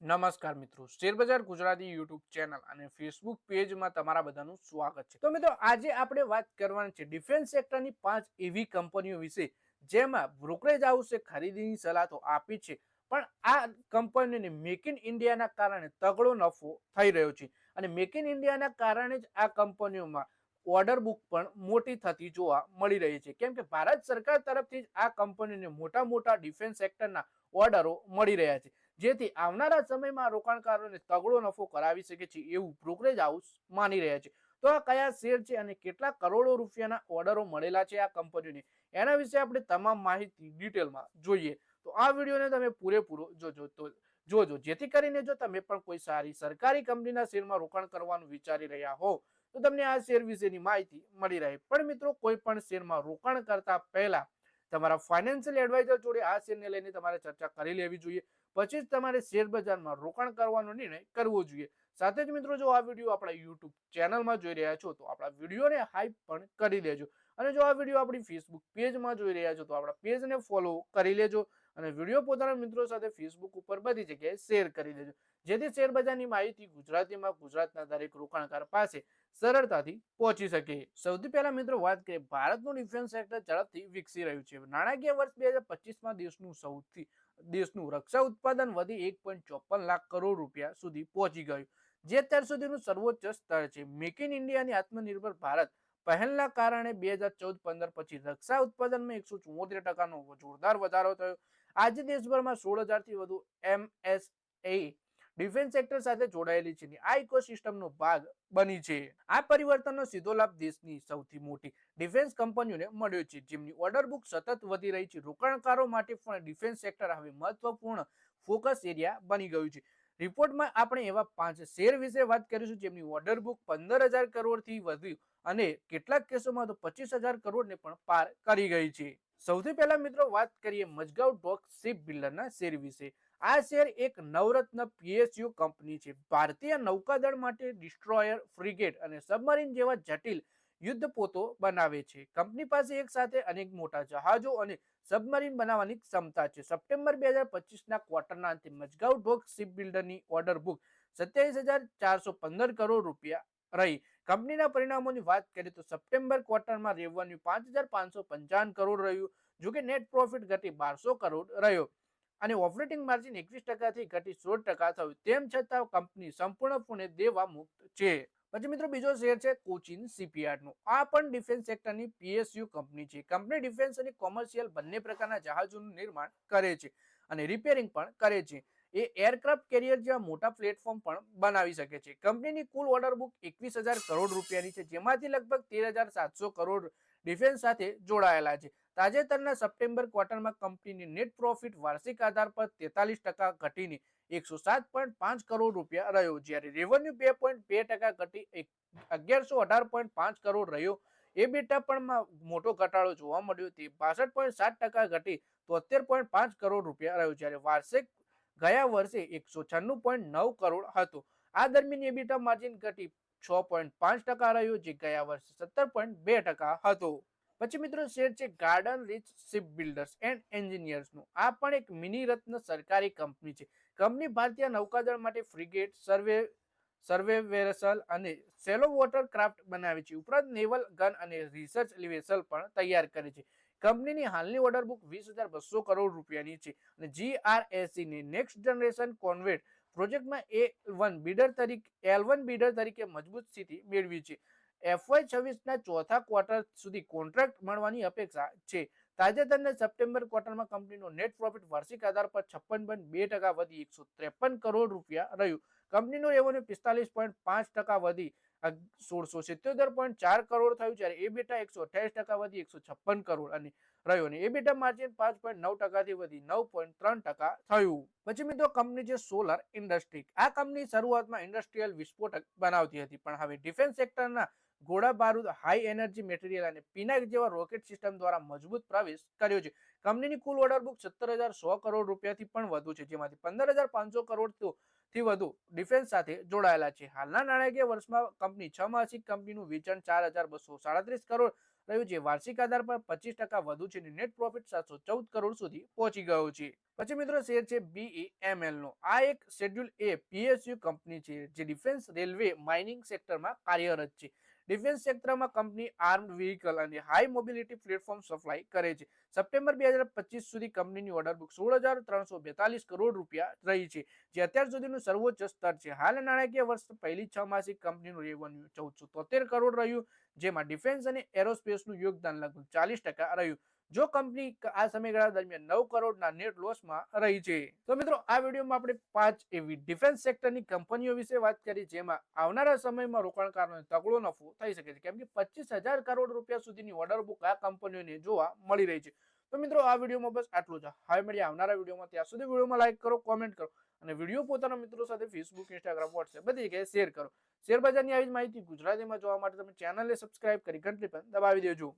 નમસ્કાર મિત્રો, શેરબજાર ગુજરાતી યુટ્યુબ ચેનલ અને ફેસબુક પેજમાં તમારા બધાનું સ્વાગત છે। તો મિત્રો, આજે આપણે વાત કરવાની છે ડિફેન્સ સેક્ટરની 5 એવી કંપનીઓ વિશે જેમાં બ્રોકરેજ હાઉસે ખરીદીની સલાહ તો આપી છે, પણ આ કંપનીઓને મેક ઇન ઇન્ડિયાના કારણે તગડો નફો થઈ રહ્યો છે અને મેક ઇન ઇન્ડિયાના કારણે જ આ કંપનીઓમાં ઓર્ડર બુક પણ મોટી થતી જોવા મળી રહી છે, કેમ કે ભારત સરકાર તરફથી જ આ કંપનીઓને મોટા મોટા ડિફેન્સ સેક્ટરના ઓર્ડરો મળી રહ્યા છે, જેથી આવનારા સમયમાં રોકાણકારોને તગડો નફો કરાવી શકે છે એવું બ્રોકરેજ હાઉસ માની રહ્યા છે। તો આ કયા શેર છે અને કેટલા કરોડો રૂપિયાના ઓર્ડરો મળેલા છે આ કંપનીઓને, એના વિશે આપણે તમામ માહિતી ડિટેલમાં જોઈએ। તો આ વિડીયોને તમે પૂરેપૂરો જોજો જેથી કરીને જો તમે પણ કોઈ સારી સરકારી કંપનીના શેરમાં રોકાણ કરવાનું વિચારી રહ્યા હો તો તમને આ શેર વિશેની માહિતી મળી રહે। પણ મિત્રો, કોઈ પણ શેરમાં રોકાણ કરતા પહેલા તમારા ફાઇનાન્શિયલ એડવાઇઝર જોડે આ શેરને લઈને તમારે ચર્ચા કરી લેવી જોઈએ, પછી જ તમારે શેર બજારમાં રોકાણ કરવાનો નિર્ણય કરવો જોઈએ। સાથે જ મિત્રો, જો આ વિડીયો આપણા યુટ્યુબ ચેનલમાં જોઈ રહ્યા છો તો આપણા વિડીયોને હાઈપ પણ કરી દેજો, અને જો આ વિડીયો આપણી ફેસબુક પેજમાં જોઈ રહ્યા છો તો આપણા પેજને ફોલો કરી લેજો અને વિડીયો પોતાના મિત્રો સાથે ફેસબુક ઉપર બધી જગ્યાએ શેર કરી દેજો, જેથી શેર બજારની માહિતી ગુજરાતીમાં ગુજરાતના દરેક રોકાણકાર પાસે સરળતાથી પહોંચી શકે। સૌથી પહેલા મિત્રો વાત કરીએ, ભારતનું ડિફેન્સ સેક્ટર ઝડપથી વિકસી રહ્યું છે। નાણાકીય વર્ષ 2025માં દેશનું રક્ષા ઉત્પાદન વધી 1.54 લાખ કરોડ રૂપિયા સુધી પહોંચી ગયું, જે અત્યાર સુધીનું સર્વોચ્ચ સ્તર છે। મેક ઇન ઇન્ડિયાની આત્મનિર્ભર ભારત પહેલના કારણે 2014-15 પછી રક્ષા ઉત્પાદનમાં 174% જોરદાર વધારો થયો। આજે દેશભરમાં 16,000થી વધુ એમએસએ ડિફેન્સ સેક્ટર સાથે જોડાયેલી છે, આ ઇકોસિસ્ટમનો ભાગ બની છે। આ પરિવર્તનનો સીધો લાભ દેશની સૌથી મોટી ડિફેન્સ કંપનીઓને મળ્યો છે, જેમની ઓર્ડર બુક સતત વધી રહી છે। રોકાણકારો માટે પણ ડિફેન્સ સેક્ટર હવે મહત્વપૂર્ણ ફોકસ એરિયા બની ગયું છે। રિપોર્ટમાં આપણે એવા 5 શેર વિશે વાત કરીશું જેમની ઓર્ડર બુક 15,000 કરોડથી વધ્યું અને કેટલાક કેસોમાં તો 25,000 કરોડને પણ પાર કરી ગઈ છે। સૌથી પહેલા મિત્રો વાત કરીએ મઝગાંવ ડોક શિપ બિલ્ડરના શેર વિશે। આ શેર એક નવરત્ન પીએસયુ કંપની છે। ભારતીય નૌકાદળ માટે ડિસ્ટ્રોયર, ફ્રિગેટ અને સબમરીન જેવા જટિલ યુદ્ધપોતો બનાવે છે। કંપની પાસે એક સાથે અનેક મોટા જહાજો અને સબમરીન બનાવવાની ક્ષમતા છે। સપ્ટેમ્બર 2025ના ક્વાર્ટરના અંતે મઝગાંવ ડોક શિપ બિલ્ડરની ઓર્ડર બુક 27,415 કરોડ રૂપિયા રહી। કંપનીના પરિણામોની વાત કરીએ તો સપ્ટેમ્બર ક્વાર્ટરમાં રેવન્યુ 5,555 કરોડ રહ્યું, જોકે નેટ પ્રોફિટ ઘટી 1,200 કરોડ રહ્યો અને ઓપરેટિંગ માર્જિન 21% ઘટી 16% થયું। તેમ છતાં કંપની સંપૂર્ણપણે દેવા મુક્ત છે। પછી મિત્રો, બીજો શેર છે કોચિન શિપયાર્ડનો। આ પણ ડિફેન્સ સેક્ટરની પીએસયુ કંપની છે। કંપની ડિફેન્સ અને કોમર્શિયલ બંને પ્રકારના જહાજોનું નિર્માણ કરે છે અને રિપેરિંગ પણ કરે છે। એ એરક્રાફ્ટ કેરિયર જેવા મોટા પ્લેટફોર્મ પણ બનાવી શકે છે। કંપનીની કુલ ઓર્ડર બુક 21,000 કરોડ રૂપિયાની છે, જેમાંથી લગભગ 13,700 કરોડ ડિફેન્સ સાથે જોડાયેલા છે। તાજેતરના સપ્ટેમ્બર ક્વાર્ટરમાં કંપનીની નેટ પ્રોફિટ વાર્ષિક આધાર પર 43% ઘટીને 107.5 કરોડ રૂપિયા રહ્યો, જ્યારે રેવન્યુ 2.2% ઘટી 1,118.5 કરોડ રહ્યો। એબીટા પણ મોટો ઘટાડો જોવા મળ્યો, તે 62.7% ઘટી 73.5 કરોડ રૂપિયા રહ્યો, જ્યારે વાર્ષિક ગયા વર્ષે 196.9 કરોડ હતો। આ દરમિયાન એબીટા માર્જિન ઘટી 6.5% રહ્યો, જે ગયા વર્ષે 17.2% હતો। પછી મિત્રો, શેર છે garden reach ship builders and એન્જિનિયર્સનો। આ પણ એક મિની રત્ન સરકારી કંપની છે। કંપની ભારતીય નૌકાદળ માટે ફ્રિગેટ, સર્વે વેસલ અને સેલો વોટર ક્રાફ્ટ બનાવે છે, ઉપરાંત નેવલ ગન અને રિસર્ચ વેસલ પણ તૈયાર કરે છે। કંપનીની હાલની ઓર્ડર બુક 20,200 કરોડ રૂપિયાની છે અને જીઆરએસસી ને નેક્સ્ટ જનરેશન કોન્વેટ પ્રોજેક્ટમાં L1 બીડર તરીકે મજબૂત સ્થિતિ મેળવી છે। FY26ના ચોથા ક્વાર્ટર સુધી કોન્ટ્રાક્ટ મળવાની અપેક્ષા છે। તાજેતરના સપ્ટેમ્બર ક્વાર્ટરમાં કંપનીનો નેટ પ્રોફિટ વાર્ષિક આધાર પર 56.2% વધી 153 કરોડ રૂપિયા રહ્યું। કંપનીનું રેવન્યુ 45.5% વધી 1,677.4 કરોડ થયું, જ્યારે એબીટા 128% વધી 156 કરોડ અને રહ્યો અને એબીટા માર્જિન 5.9%થી વધી 9.3% થયું। પછી મિત્રો, કંપની છે સોલર ઇન્ડસ્ટ્રી। આ કંપની શરૂઆતમાં ઇન્ડસ્ટ્રીયલ વિસ્ફોટક બનાવતી હતી, પણ હવે ડિફેન્સ સેક્ટરના ગોળા બારૂદ, હાઈ એનર્જી મટીરિયલ અને પિનાક જેવા રોકેટ સિસ્ટમ દ્વારા મજબૂત પ્રવેશ કર્યો છે। કંપનીની કુલ ઓર્ડર બુક 17,100 કરોડ રૂપિયાથી પણ વધુ છે, જેમાંથી 15,500 કરોડ થી વધુ ડિફેન્સ સાથે જોડાયેલા છે। હાલના નાણાકીય વર્ષમાં કંપની 6 માસિક કંપનીનું વેચાણ 4,237 કરોડ રહ્યું છે. વાર્ષિક આધાર પર 25% વધુ છે અને નેટ પ્રોફિટ 714 કરોડ સુધી પહોંચી ગયો છે. પછી મિત્રો શેર છે BEML નો. આ એક શેડ્યુલ એ PSU કંપની છે જે ડિફેન્સ, રેલવે, માઇનિંગ સેક્ટરમાં કાર્યરત છે. ડિફેન્સ ક્ષેત્રમાં કંપની આર્મ્ડ વ્હીકલ અને હાઈ મોબિલિટી પ્લેટફોર્મ સપ્લાય કરે છે. સપ્ટેમ્બર 2025 સુધી કંપનીની ઓર્ડર બુક 16,342 કરોડ રૂપિયા રહી છે, જે અત્યાર સુધીનું સર્વોચ્ચ સ્તર છે. હાલ નાણાકીય વર્ષ પહેલી 6 માસિક કંપનીનું રેવન્યુ 1473 કરોડ રહ્યું, જેમાં ડિફેન્સ અને એરોસ્પેસનું યોગદાન લગભગ 40% રહ્યું. જો કંપની આ સમયગાળા દરમિયાન 9 કરોડના નેટ લોસમાં રહી છે. તો મિત્રો આ વિડીયોમાં આપણે 5 એવી ડિફેન્સ સેક્ટરની કંપનીઓ વિશે વાત કરી જેમાં આવનારા સમયમાં રોકાણકારોને તગડો નફો થઈ શકે છે, કેમ કે 25,000 કરોડ રૂપિયા સુધીની ઓર્ડર બુક આ કંપનીઓને જોવા મળી રહી છે. તો મિત્રો આ વિડીયોમાં બસ આટલું જ. હવે મળીએ આવનારા વિડીયોમાં. ત્યાં સુધી વિડીયોમાં લાઈક કરો, કોમેન્ટ કરો અને વિડીયો પોતાના મિત્રો સાથે ફેસબુક, ઇન્સ્ટાગ્રામ, વોટ્સએપ બધી જગ્યાએ શેર કરો. શેર બજારની આવી જ માહિતી ગુજરાતીમાં જોવા માટે તમે ચેનલને સબસ્ક્રાઇબ કરી ઘંટડી પણ દબાવી દેજો.